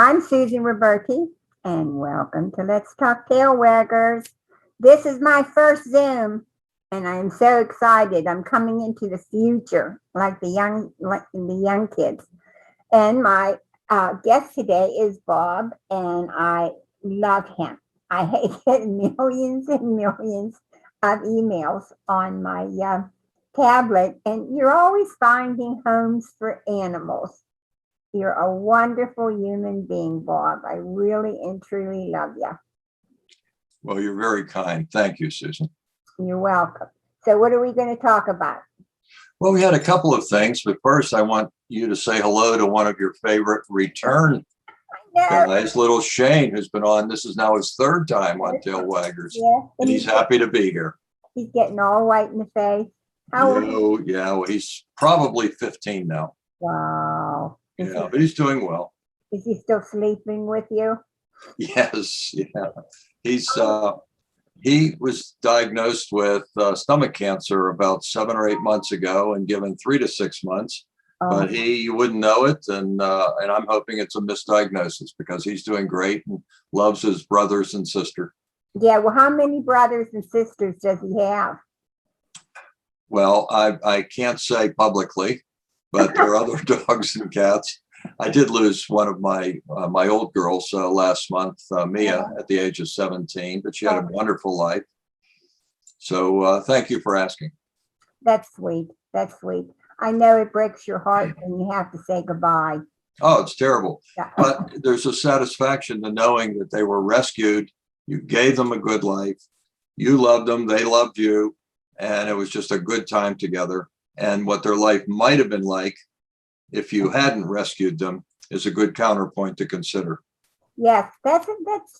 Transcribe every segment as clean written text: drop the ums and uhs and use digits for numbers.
I'm Susan Roberti, and welcome to Let's Talk Tail Waggers. This is my first Zoom, and I'm so excited. I'm coming into the future, like the young kids. And my guest today is Bob, and I love him. I get millions and millions of emails on my tablet, and you're always finding homes for animals. You're a wonderful human being, Bob. I really and truly love you. Well, you're very kind. Thank you, Susan. You're welcome. So what are we going to talk about? Well, we had a couple of things, but first I want you to say hello to one of your favorite return guys, little Shane, who's been on. This is now his third time on Tail Waggers. Yeah, and he's happy to be here. He's getting all white in the face. How old? Oh, yeah, well, he's probably 15 now. Wow. Yeah, but he's doing well. Is he still sleeping with you? Yes, yeah. He was diagnosed with stomach cancer about 7 or 8 months ago and given 3 to 6 months. But you wouldn't know it, and I'm hoping it's a misdiagnosis because he's doing great and loves his brothers and sister. Yeah, well, how many brothers and sisters does he have? Well, I can't say publicly, but there are other dogs and cats. I did lose one of my old girls last month, Mia, at the age of 17, but she had a wonderful life. So thank you for asking. That's sweet. That's sweet. I know it breaks your heart when you have to say goodbye. Oh, it's terrible. Yeah. But there's a satisfaction to knowing that they were rescued. You gave them a good life. You loved them. They loved you. And it was just a good time together. And what their life might have been like if you hadn't rescued them is a good counterpoint to consider. Yes, that's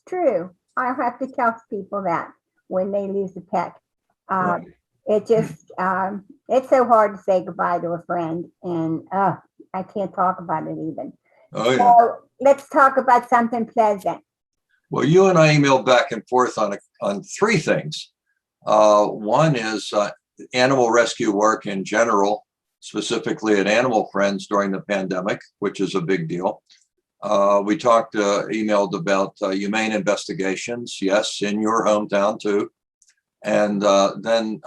true. I have to tell people that when they lose a pet. Right. It just, it's so hard to say goodbye to a friend, and I can't talk about it even. Oh, yeah. So let's talk about something pleasant. Well, you and I emailed back and forth on 3 things. One is animal rescue work in general, specifically at Animal Friends during the pandemic, which is a big deal. We emailed about humane investigations, yes, in your hometown too. And then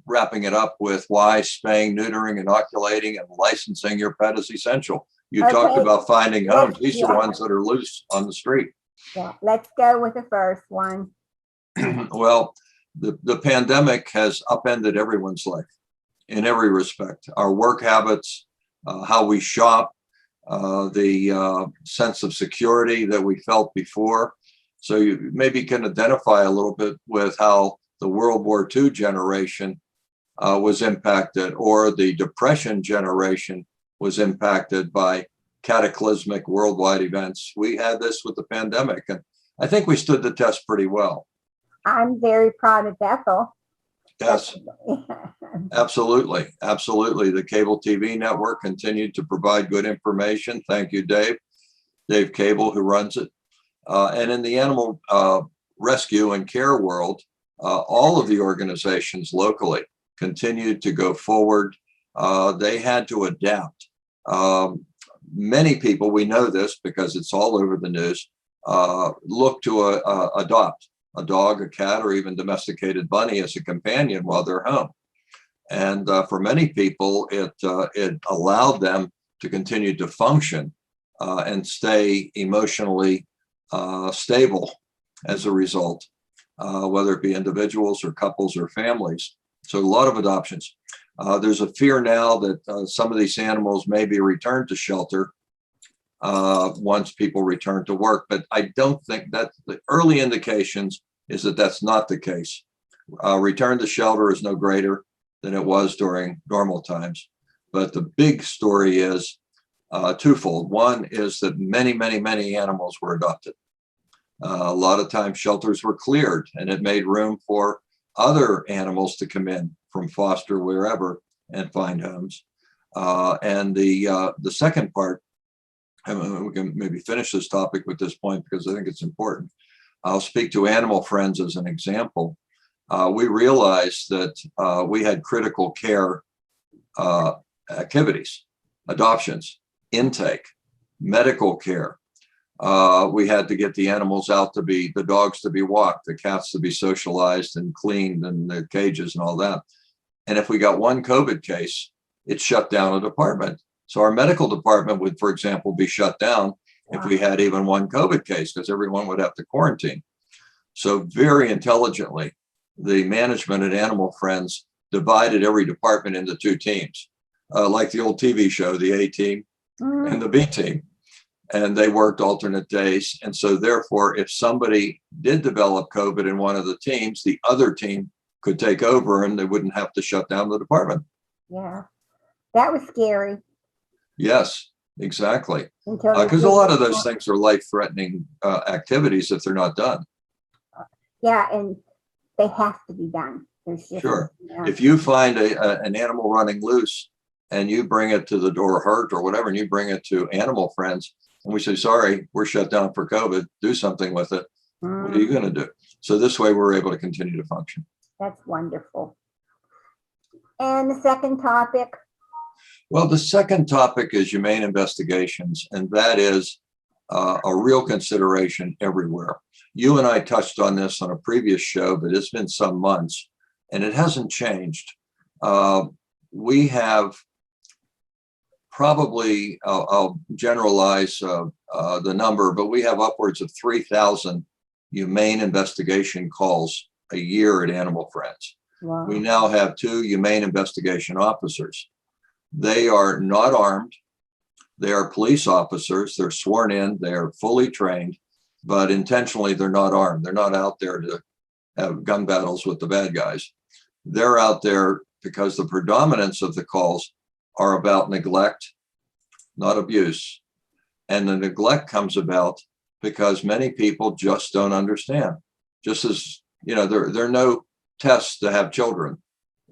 wrapping it up with why spaying, neutering, inoculating, and licensing your pet is essential. You talked about finding homes. These are the ones that are loose on the street. Yeah, let's go with the first one. Well, the pandemic has upended everyone's life in every respect. Our work habits, how we shop, the sense of security that we felt before. So you maybe can identify a little bit with how the World War II generation was impacted, or the Depression generation was impacted by cataclysmic worldwide events. We had this with the pandemic, and I think we stood the test pretty well. I'm very proud of Bethel. Yes, absolutely. Absolutely. The cable TV network continued to provide good information. Thank you, Dave Cable, who runs it. And in the animal rescue and care world, all of the organizations locally continued to go forward. They had to adapt. Many people, we know this because it's all over the news, look to adopt a dog, a cat, or even domesticated bunny as a companion while they're home. And for many people, it allowed them to continue to function and stay emotionally stable as a result, whether it be individuals or couples or families. So a lot of adoptions. There's a fear now that some of these animals may be returned to shelter once people return to work, but I don't think that the early indications is that that's not the case. Return to shelter is no greater than it was during normal times. But the big story is twofold. One is that many, many, many animals were adopted. A lot of times shelters were cleared, and it made room for other animals to come in from foster wherever and find homes. And the second part, and we can maybe finish this topic with this point because I think it's important. I'll speak to Animal Friends as an example. We realized that we had critical care activities, adoptions, intake, medical care, We had to get the animals out the dogs to be walked, the cats to be socialized and cleaned, and the cages and all that. And if we got one COVID case, it shut down a department. So our medical department would, for example, be shut down if we had even one COVID case, because everyone would have to quarantine. So very intelligently, the management at Animal Friends divided every department into two teams, like the old TV show, the A team and the B team. And they worked alternate days. And so therefore, if somebody did develop COVID in one of the teams, the other team could take over and they wouldn't have to shut down the department. Yeah, that was scary. Yes, exactly. Until Because a lot of those things are life-threatening activities if they're not done. Yeah, and they have to be done. There's just, Sure. yeah. If you find an animal running loose and you bring it to the door hurt or whatever, and you bring it to Animal Friends, and we say, sorry, we're shut down for COVID, do something with it. What are you going to do? So this way we're able to continue to function. That's wonderful. And the second topic? Well, the second topic is humane investigations, and that is a real consideration everywhere. You and I touched on this on a previous show, but it's been some months, and it hasn't changed. We have probably, I'll generalize the number, but we have upwards of 3,000 humane investigation calls a year at Animal Friends. Wow. We now have 2 humane investigation officers. They are not armed. They are police officers. They're sworn in. They're fully trained, but intentionally they're not armed. They're not out there to have gun battles with the bad guys. They're out there because the predominance of the calls are about neglect, not abuse. And the neglect comes about because many people just don't understand. Just as, you know, there are no tests to have children.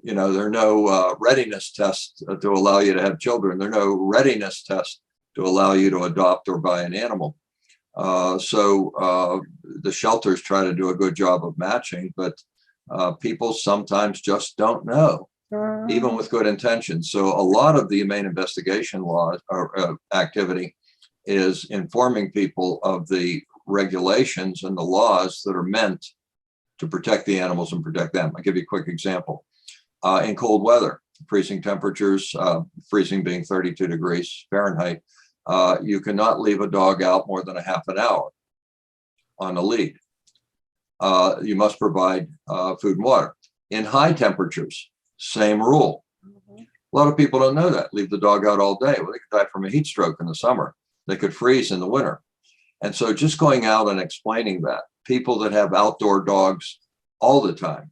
You know, there are no readiness tests to allow you to have children. There are no readiness tests to allow you to adopt or buy an animal. So the shelters try to do a good job of matching, but people sometimes just don't know, even with good intentions. So a lot of the humane investigation laws or activity is informing people of the regulations and the laws that are meant to protect the animals and protect them. I'll give you a quick example. In cold weather, freezing temperatures, freezing being 32 degrees Fahrenheit, you cannot leave a dog out more than a half an hour on a lead. You must provide food and water. In high temperatures, same rule. A lot of people don't know that. Leave the dog out all day. Well, they could die from a heat stroke in the summer. They could freeze in the winter. And so just going out and explaining that, people that have outdoor dogs all the time,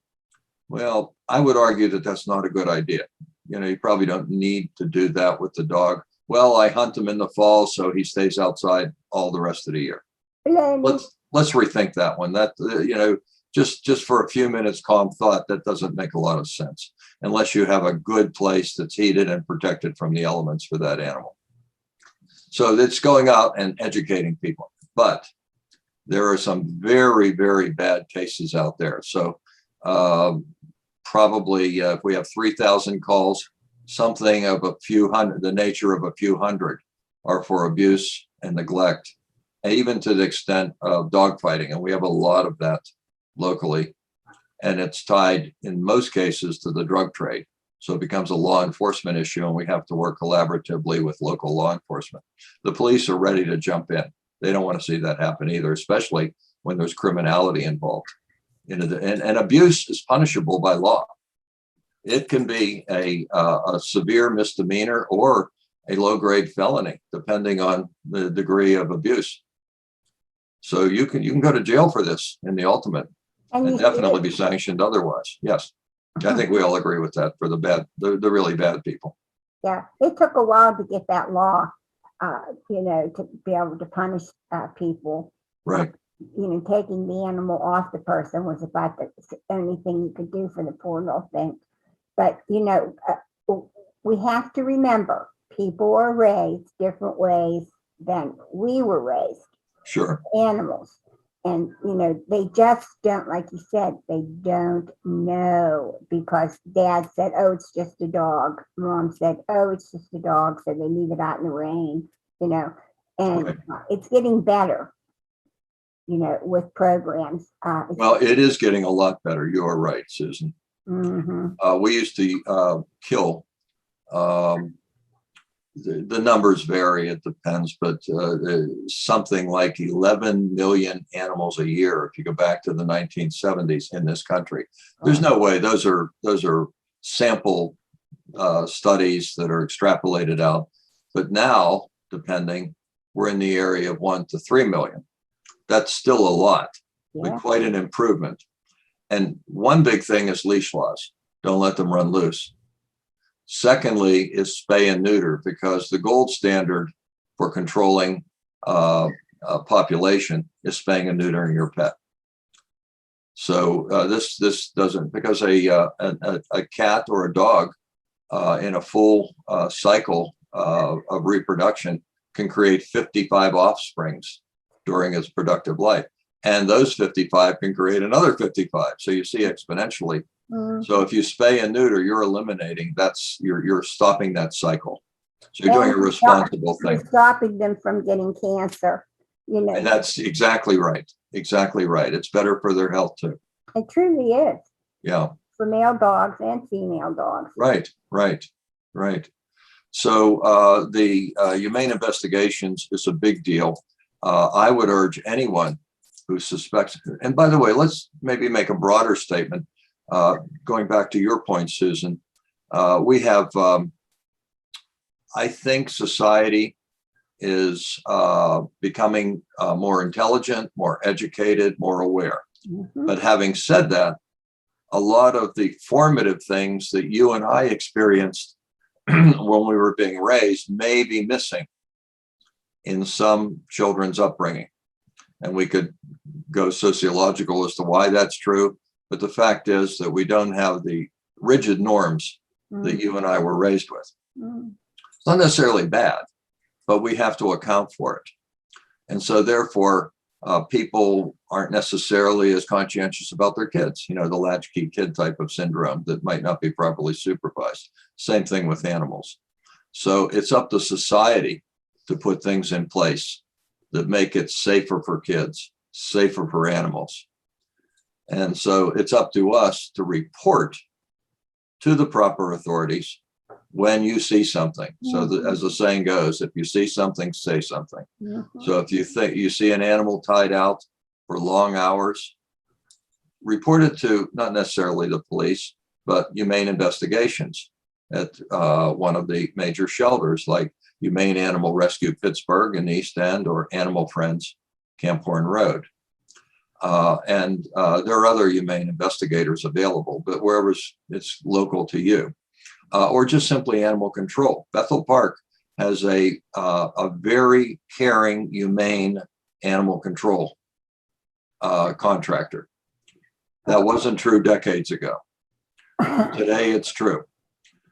well, I would argue that that's not a good idea. You know, you probably don't need to do that with the dog. Well, I hunt him in the fall, so he stays outside all the rest of the year. Let's rethink that one. That, you know, just for a few minutes, calm thought, that doesn't make a lot of sense unless you have a good place that's heated and protected from the elements for that animal. So it's going out and educating people, but there are some very, very bad cases out there. So probably if we have 3,000 calls, something of a few hundred, the nature of a few hundred, are for abuse and neglect, and even to the extent of dogfighting. And we have a lot of that locally. And it's tied in most cases to the drug trade. So it becomes a law enforcement issue, and we have to work collaboratively with local law enforcement. The police are ready to jump in. They don't want to see that happen either, especially when there's criminality involved. You know, and abuse is punishable by law. It can be a severe misdemeanor or a low-grade felony, depending on the degree of abuse. So you can go to jail for this in the ultimate, and definitely be sanctioned otherwise. Yes, I think we all agree with that for the really bad people. Yeah, it took a while to get that law, you know, to be able to punish people. Right. You know, taking the animal off the person was about the only thing you could do for the poor little thing. But, you know, we have to remember people are raised different ways than we were raised. Sure. Animals. And, you know, they just don't, like you said, they don't know, because dad said, oh, it's just a dog. Mom said, oh, it's just a dog. So they leave it out in the rain, you know. and Right. it's getting better, with programs. Well, it is getting a lot better. You are right, Susan. Mhm. We used to kill. Um, the numbers vary, it depends, but something like 11 million animals a year if you go back to the 1970s in this country. There's no way those are sample studies that are extrapolated out. But now, depending, we're in the area of 1 to 3 million. That's still a lot, but Yeah. quite an improvement. And one big thing is leash laws. Don't let them run loose. Secondly is spay and neuter, because the gold standard for controlling a population is spaying and neutering your pet. So this doesn't, because a cat or a dog in a full cycle of reproduction can create 55 offsprings during its productive life. And those 55 can create another 55. So you see exponentially. Mhm. So if you spay and neuter, you're eliminating, you're stopping that cycle. So you're doing a And responsible you're thing. stopping them from getting cancer. And that's exactly right. Exactly right. It's better for their health too. It truly is Yeah. for male dogs and female dogs. Right. So the humane investigations is a big deal. I would urge anyone who suspects, and by the way, let's maybe make a broader statement. Going back to your point, Susan, we have, I think society is becoming more intelligent, more educated, more aware. Mhm. But having said that, a lot of the formative things that you and I experienced when we were being raised may be missing in some children's upbringing. And we could go sociological as to why that's true. But the fact is that we don't have the rigid norms that you and I were raised with. Mhm. It's not necessarily bad, but we have to account for it. And so therefore, people aren't necessarily as conscientious about their kids, the latchkey kid type of syndrome that might not be properly supervised. Same thing with animals. So it's up to society to put things in place that make it safer for kids, safer for animals. And so it's up to us to report to the proper authorities when you see something. So as the saying goes, if you see something, say something. Mhm. So if you think you see an animal tied out for long hours, report it to not necessarily the police, but humane investigations at one of the major shelters like Humane Animal Rescue Pittsburgh in the East End or Animal Friends Camp Horn Road. And there are other humane investigators available, but wherever it's local to you, or just simply animal control. Bethel Park has a very caring, humane animal control contractor. That wasn't true decades ago. Today it's true.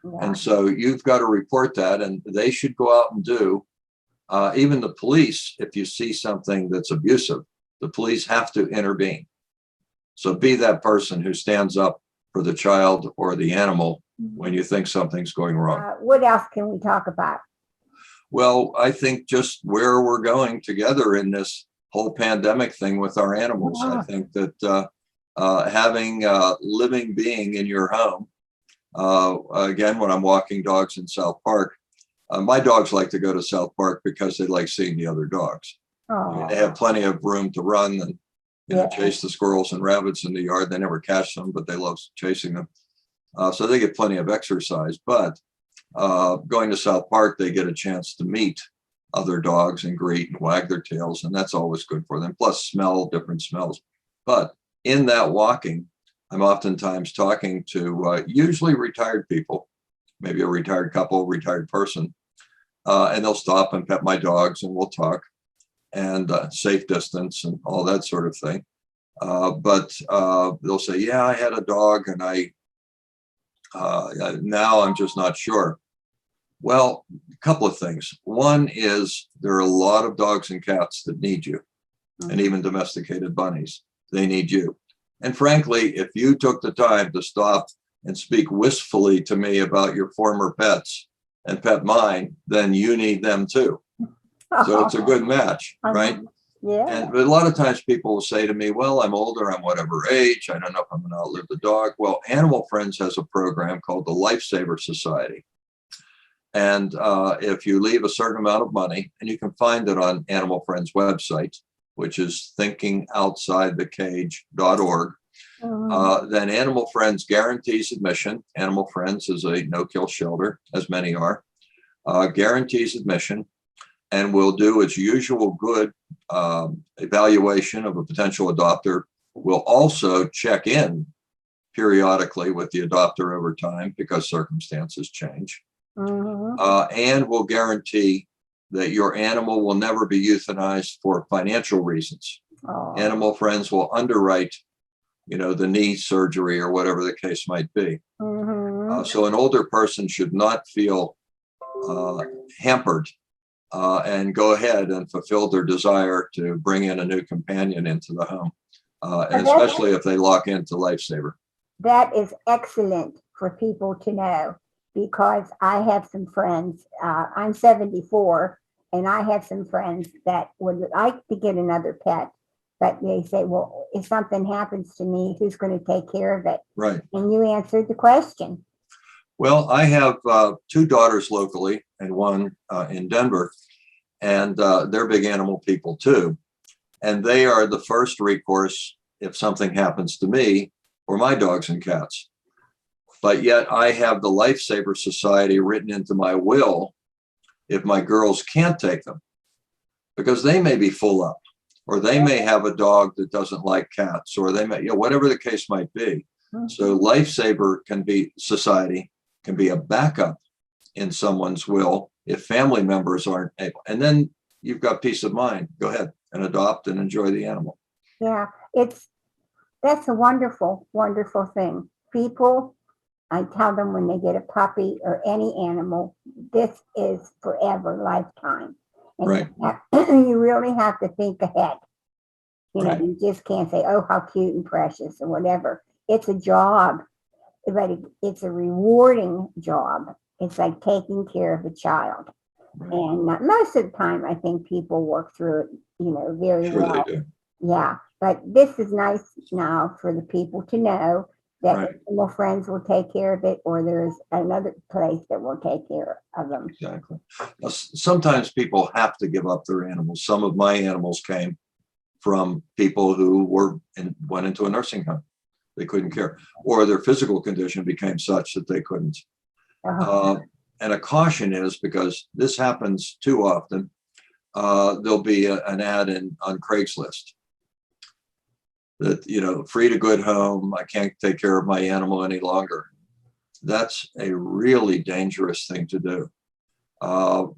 Yeah. And so you've got to report that, and they should go out and do, even the police, if you see something that's abusive, the police have to intervene. So be that person who stands up for the child or the animal when you think something's going wrong. What else can we talk about? Well, I think just where we're going together in this whole pandemic thing with our animals. Yeah. I think that having a living being in your home, again, when I'm walking dogs in South Park, my dogs like to go to South Park because they like seeing the other dogs. Oh, They have plenty of room to run and Yeah. chase the squirrels and rabbits in the yard. They never catch them, but they love chasing them. So they get plenty of exercise. But going to South Park, they get a chance to meet other dogs and greet and wag their tails, and that's always good for them. Plus, smell different smells. But in that walking, I'm oftentimes talking to usually retired people, maybe a retired couple, retired person, and they'll stop and pet my dogs, and we'll talk, and safe distance and all that sort of thing. But they'll say, "Yeah, I had a dog, and now I'm just not sure." Well, a couple of things. One is there are a lot of dogs and cats that need you, and even domesticated bunnies. They need you. And frankly, if you took the time to stop and speak wistfully to me about your former pets and pet mine, then you need them too. So it's a good match, right? Yeah. And but a lot of times people will say to me, well, I'm older, I'm whatever age, I don't know if I'm going to outlive the dog. Well, Animal Friends has a program called the Lifesaver Society. And if you leave a certain amount of money, and you can find it on Animal Friends website, which is thinkingoutsidethecage.org, then Animal Friends guarantees admission. Animal Friends is a no-kill shelter, as many are, guarantees admission, and will do its usual good evaluation of a potential adopter. Will also check in periodically with the adopter over time because circumstances change, and will guarantee that your animal will never be euthanized for financial reasons. Animal Friends will underwrite, the knee surgery or whatever the case might be. So an older person should not feel hampered and go ahead and fulfill their desire to bring in a new companion into the home, and especially if they lock into Lifesaver. That is excellent for people to know, because I have some friends, I'm 74, and I have some friends that would like to get another pet, but they say, well, if something happens to me, who's going to take care of it? Right. And you answered the question. Well, I have 2 daughters locally and 1 in Denver, and they're big animal people too. And they are the first recourse if something happens to me or my dogs and cats. But yet I have the Lifesaver Society written into my will if my girls can't take them, because they may be full up, or they may have a dog that doesn't like cats, or they may, whatever the case might be. So Lifesaver Society can be a backup in someone's will if family members aren't able. And then you've got peace of mind. Go ahead and adopt and enjoy the animal. Yeah, that's a wonderful, wonderful thing. People, I tell them when they get a puppy or any animal, this is forever, lifetime. And Right. You really have to think ahead. Right. You just can't say, oh, how cute and precious or whatever. It's a job, but it's a rewarding job. It's like taking care of a child. Right. And most of the time, I think people work through it, very Sure well. they do. Yeah, but this is nice now for the people to know that Right. Animal Friends will take care of it, or there's another place that will take care of them. Exactly. Now, sometimes people have to give up their animals. Some of my animals came from people who went into a nursing home. They couldn't care, or their physical condition became such that they couldn't. And a caution is, because this happens too often, there'll be an ad on Craigslist that, free to good home, I can't take care of my animal any longer. That's a really dangerous thing to do,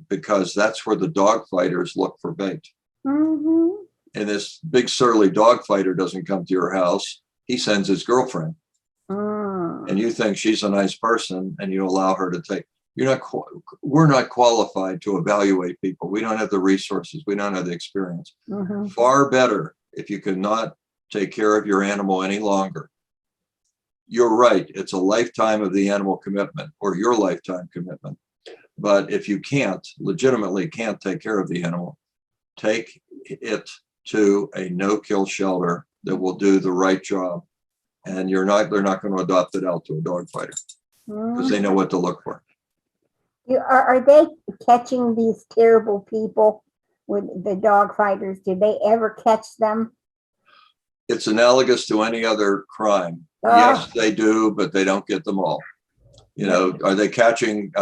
because that's where the dog fighters look for bait. And this big surly dog fighter doesn't come to your house. He sends his girlfriend. And you think she's a nice person, and you allow her to take. We're not qualified to evaluate people. We don't have the resources. We don't have the experience. Far better if you cannot take care of your animal any longer. You're right. It's a lifetime of the animal commitment, or your lifetime commitment. But if you legitimately can't take care of the animal, take it to a no-kill shelter that will do the right job. And they're not going to adopt it out to a dog fighter, because they know what to look for. Are they catching these terrible people with the dog fighters? Did they ever catch them? It's analogous to any other crime. Yes, they do, but they don't get them all. Are they catching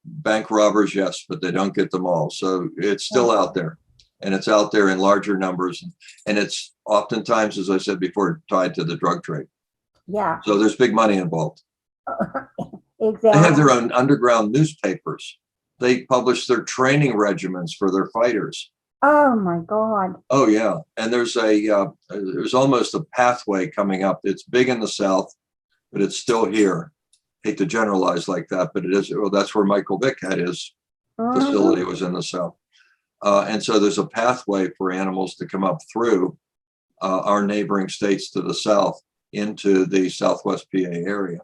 bank robbers? Yes, but they don't get them all. So it's still out there, and it's out there in larger numbers. And it's oftentimes, as I said before, tied to the drug trade. Yeah. So there's big money involved. Exactly. They have their own underground newspapers. They publish their training regimens for their fighters. Oh my God. Oh yeah. And there's almost a pathway coming up. It's big in the South, but it's still here. Hate to generalize like that, but it is. Well, that's where Michael Vick had his facility, was in the South. And so there's a pathway for animals to come up through our neighboring states to the South into the Southwest PA area.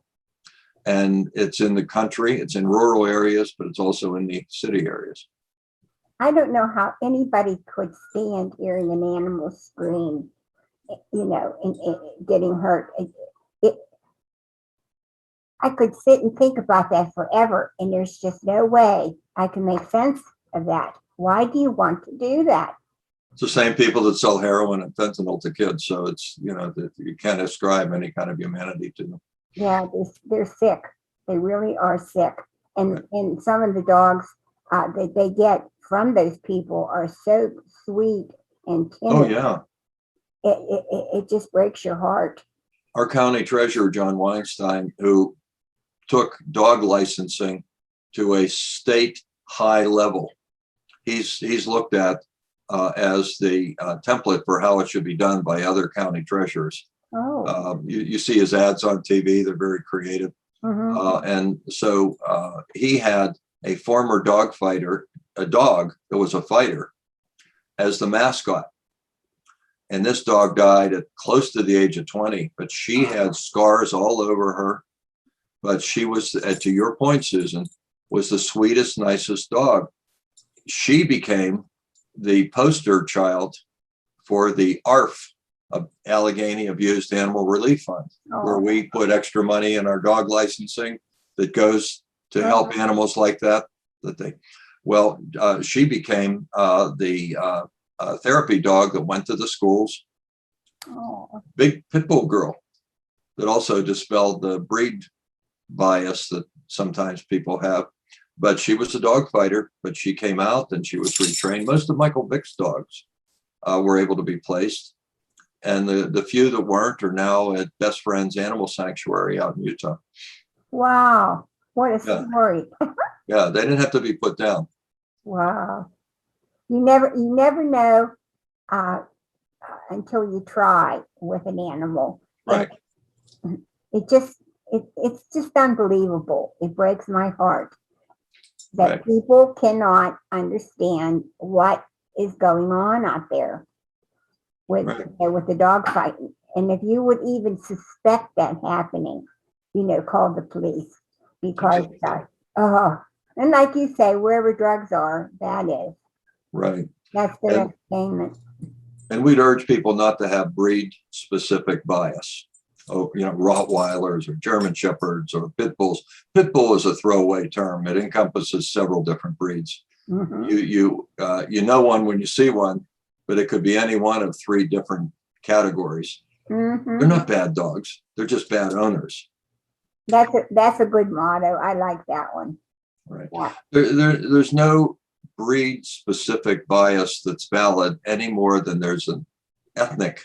And it's in the country, it's in rural areas, but it's also in the city areas. I don't know how anybody could stand hearing an animal scream, and getting hurt. It, I could sit and think about that forever, and there's just no way I can make sense of that. Why do you want to do that? It's the same people that sell heroin and fentanyl to kids. So it's, that you can't ascribe any kind of humanity to them. Yeah, they're sick. They really are sick. And some of the dogs that they get from those people are so sweet and Oh, timid. yeah. It just breaks your heart. Our county treasurer, John Weinstein, who took dog licensing to a state high level, he's looked at as the template for how it should be done by other county treasurers. Oh. You see his ads on TV, they're very creative. And so he had a former dog fighter, a dog that was a fighter, as the mascot. And this dog died at close to the age of 20, but she had scars all over her. But she was, to your point, Susan, was the sweetest, nicest dog. She became the poster child for the ARF, Allegheny Abused Animal Relief Fund, where we put extra money in our dog licensing that goes to help animals like that. She became the therapy dog that went to the schools. Big pit bull girl that also dispelled the breed bias that sometimes people have. But she was a dog fighter, but she came out and she was retrained. Most of Michael Vick's dogs were able to be placed. And the few that weren't are now at Best Friends Animal Sanctuary out in Utah. Wow. What a story. Yeah, they didn't have to be put down. Wow. You never know until you try with an animal. Right. It's just unbelievable. It breaks my heart that people cannot understand what is going on out there with the dog fighting. And if you would even suspect that happening, call the police, because and like you say, wherever drugs are, that is. Right. That's the entertainment. And we'd urge people not to have breed specific bias. Rottweilers or German Shepherds or pit bulls. Pit bull is a throwaway term. It encompasses several different breeds. You know one when you see one, but it could be any one of 3 different categories. They're not bad dogs. They're just bad owners. That's a good motto. I like that one. Right. Yeah. There's no breed specific bias that's valid any more than there's an ethnic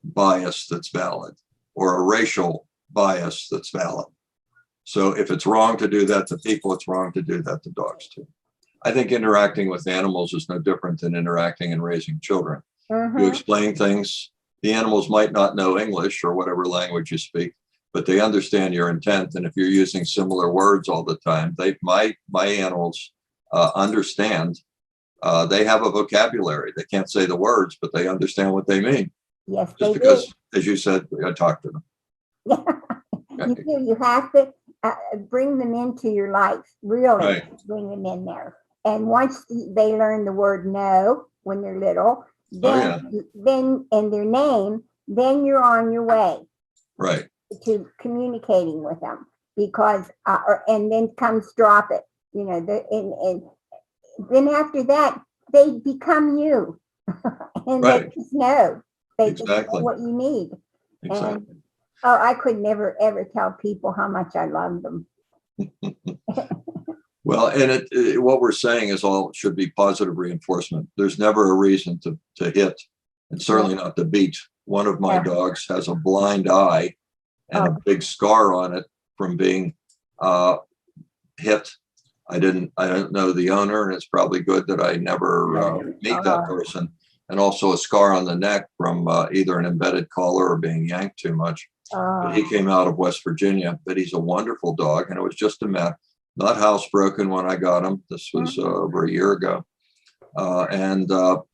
bias that's valid or a racial bias that's valid. So if it's wrong to do that to people, it's wrong to do that to dogs too. I think interacting with animals is no different than interacting and raising children. You explain things. The animals might not know English or whatever language you speak, but they understand your intent. And if you're using similar words all the time, my animals understand. They have a vocabulary. They can't say the words, but they understand what they mean. Yes, just because, as you said, I talked to them. You do. You have to bring them into your life. Really bring them in there. And once they learn the word no when they're little, then and their name, then you're on your way. Right. To communicating with them, because and then comes drop it. And then after that they become you, and they just know. They just know what you need. Exactly. And I could never ever tell people how much I love them. Well, and what we're saying is all should be positive reinforcement. There's never a reason to hit, and certainly not to beat. One of my dogs has a blind eye and a big scar on it from being hit. I don't know the owner, and it's probably good that I never meet that person. And also a scar on the neck from either an embedded collar or being yanked too much. But he came out of West Virginia, but he's a wonderful dog. And it was just a mess, not housebroken when I got him. This was over a year ago. And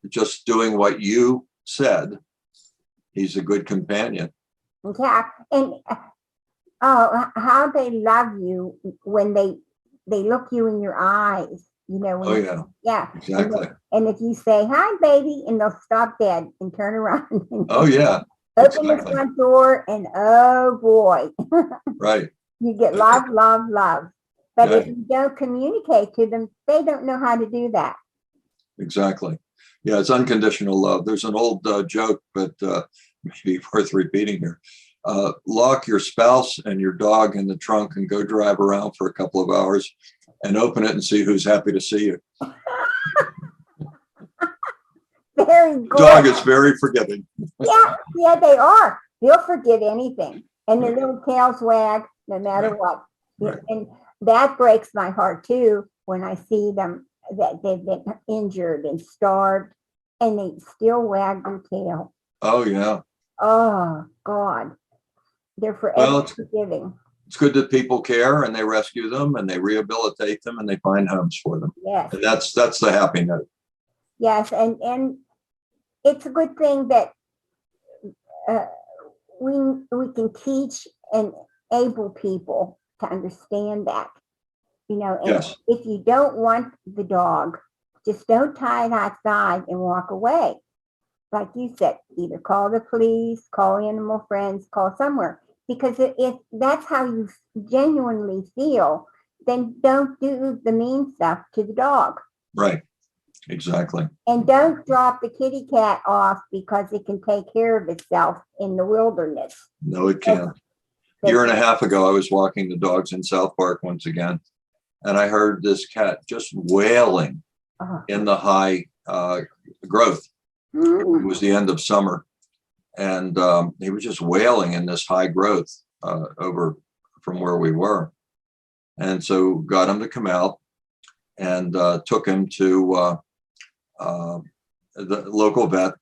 just doing what you said, he's a good companion. Yeah. And how they love you when they look you in your eyes You know, Oh, yeah, yeah. exactly. And if you say, hi, baby, and they'll stop dead and turn around and Oh, yeah, open the exactly. front door, and oh boy, Right. you get love, love, love. But if Right. you don't communicate to them, they don't know how to do that. Exactly. Yeah, it's unconditional love. There's an old joke, but maybe worth repeating here. Lock your spouse and your dog in the trunk and go drive around for a couple of hours and open it and see who's happy to see you. Very good. Dog is very forgiving. Yeah, they are. They'll forget anything, and their little tails wag no matter Right. what. Right. And that breaks my heart too when I see them that they've been injured and starved, and they still wag their tail. Oh, yeah. Oh God, they're Well, forever forgiving. it's good that people care and they rescue them and they rehabilitate them and they find homes for them. Yes, And that's the happy note. yes, and it's a good thing that uh, we can teach and able people to understand that. You know, and Yes. if you don't want the dog, just don't tie it outside and walk away. Like you said, either call the police, call animal friends, call somewhere. Because if that's how you genuinely feel, then don't do the mean stuff to the dog. Right. Exactly. And don't drop the kitty cat off because it can take care of itself in the wilderness. No, it can't. A year and a half ago, I was walking the dogs in South Park once again, and I heard this cat just wailing in the high growth. It was the end of summer, and he was just wailing in this high growth over from where we were. And so got him to come out and took him to the local vet,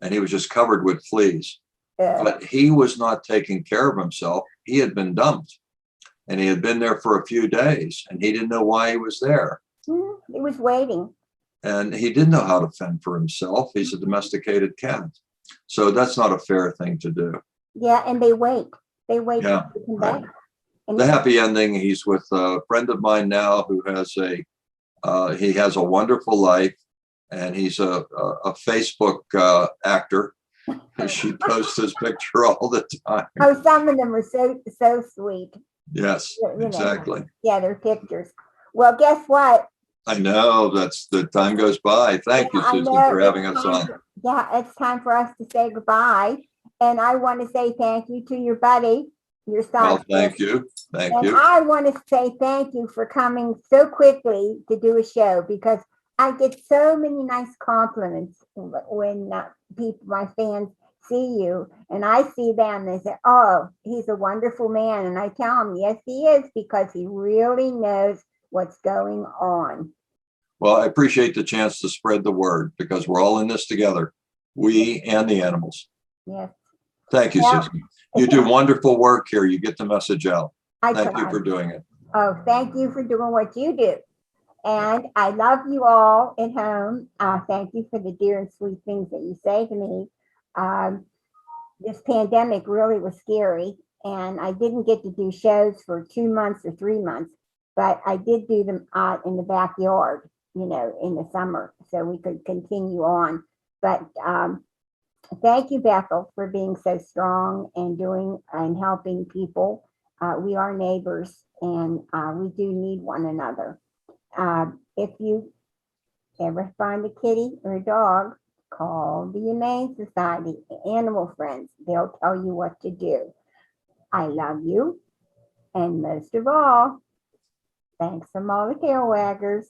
and he was just covered with fleas. But he was not taking care of himself. He had been dumped, and he had been there for a few days, and he didn't know why he was there. He was waiting. And he didn't know how to fend for himself. He's a domesticated cat. So that's not a fair thing to do. Yeah, and they wait. They wait Yeah, to come right. back. And The happy ending, he's with a friend of mine now who has he has a wonderful life, and he's a Facebook actor. She posts his picture all the time. oh, some of them are so sweet. Yes, You know, exactly. yeah, they're pictures. Well, guess what? I know that's the time goes by. Thank you, I Susan, know for having us on. Yeah, it's time for us to say goodbye. And I want to say thank you to your buddy, your Well, son. thank you. Thank And you. I want to say thank you for coming so quickly to do a show, because I get so many nice compliments when people, my fans, see you, and I see them. They say, "Oh, he's a wonderful man," and I tell them, "Yes, he is," because he really knows what's going on. Well, I appreciate the chance to spread the word because we're all in this together, we and the animals. Yes, Thank you, Well- Susan. You do wonderful work here. You get the message out. I Thank you try. for doing it. Oh, thank you for doing what you do. And I love you all at home. Thank you for the dear and sweet things that you say to me. This pandemic really was scary, and I didn't get to do shows for 2 months or 3 months, but I did do them out in the backyard, you know, in the summer, so we could continue on. But thank you, Bethel, for being so strong and doing and helping people. We are neighbors, and we do need one another. If you ever find a kitty or a dog, call the Humane Society, Animal Friends. They'll tell you what to do. I love you. And most of all, thanks from all the tail waggers.